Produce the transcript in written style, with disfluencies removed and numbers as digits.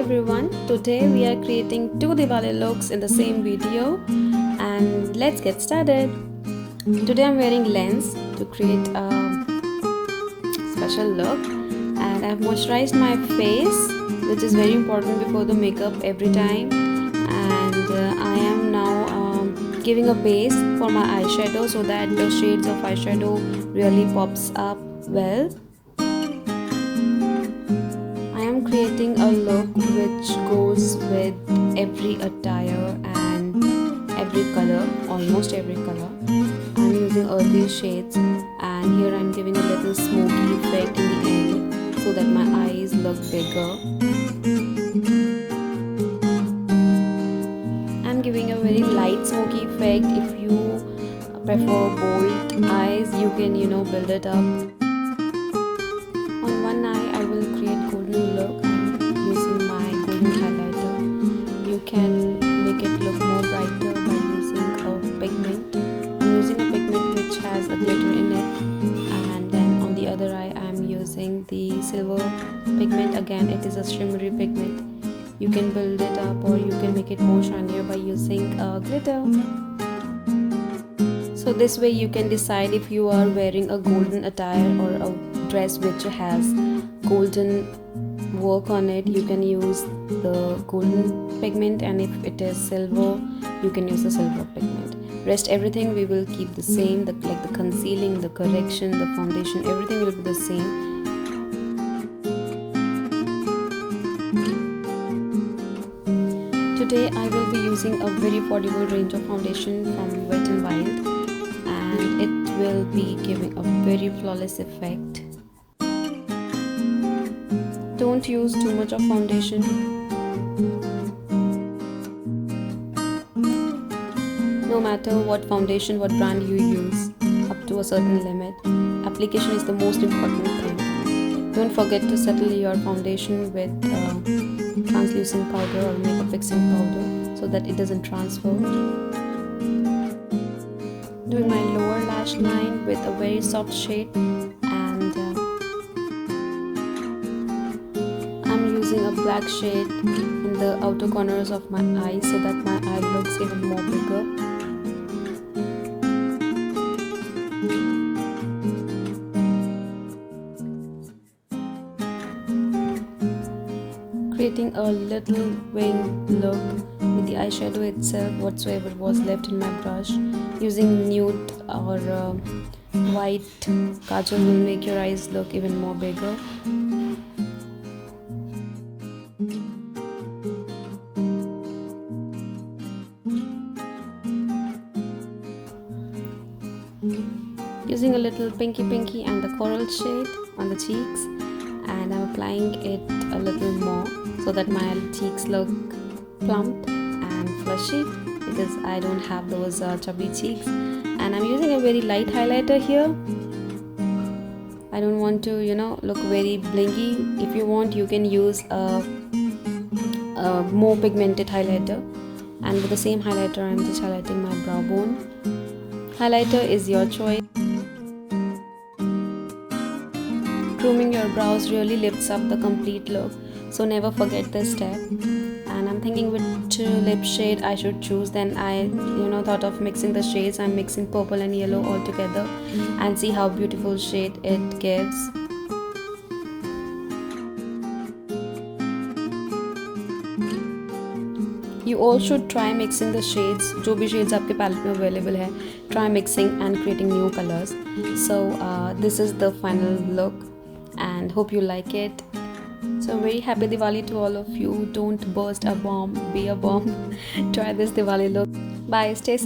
everyone, today we are creating two Diwali looks in the same video and let's get started. Today I'm wearing lens to create a special look and I've moisturized my face, which is very important before the makeup every time, and I am now giving a base for my eyeshadow so that the shades of eyeshadow really pops up well. Creating a look which goes with every attire and every color, almost every color. I'm using earthy shades and here I'm giving a little smoky effect in the end so that my eyes look bigger. I'm giving a very light smoky effect. If you prefer bold eyes, you can build it up. On one eye I will create golden look using my golden highlighter. You can make it look more brighter by using a pigment. I'm using a pigment which has a glitter in it, and then on the other eye I am using the silver pigment. Again, it is a shimmery pigment. You can build it up or you can make it more shinier by using glitter. So this way you can decide if you are wearing a golden attire or a dress which has golden work on it. You can use the golden pigment, and if it is silver you can use the silver pigment. Rest everything we will keep the same, like the concealing, the correction, the foundation, everything will be the same. Today I will be using a very affordable range of foundation from Wet n Wild, and it will be giving a very flawless effect. Don't use too much of foundation. No matter what foundation, what brand you use, up to a certain limit, application is the most important thing. Don't forget to settle your foundation with translucent powder or makeup fixing powder so that it doesn't transfer. Doing my lower lash line with a very soft shade, and I'm using a black shade in the outer corners of my eyes so that my eye looks even more bigger. Creating a little wing look with the eyeshadow itself, whatsoever was left in my brush. Using nude or white kajal will make your eyes look even more bigger. Using a little pinky and the coral shade on the cheeks, and I'm applying it a little more so that my cheeks look plump and fleshy, because I don't have those chubby cheeks. And I'm using a very light highlighter here. I don't want to look very blingy. If you want, you can use a more pigmented highlighter, and with the same highlighter I'm just highlighting my brow bone. Highlighter is your choice. Grooming your brows really lifts up the complete look, so never forget this step. And I'm thinking which lip shade I should choose. Then I thought of mixing the shades. I'm mixing purple and yellow all together, and see how beautiful shade it gives. You all should try mixing the shades. जो भी shades आपके palette में available है, try mixing and creating new colors. So this is the final look, and hope you like it. So very happy Diwali to all of you. Don't burst a bomb, be a bomb. Try this Diwali look. Bye, stay safe.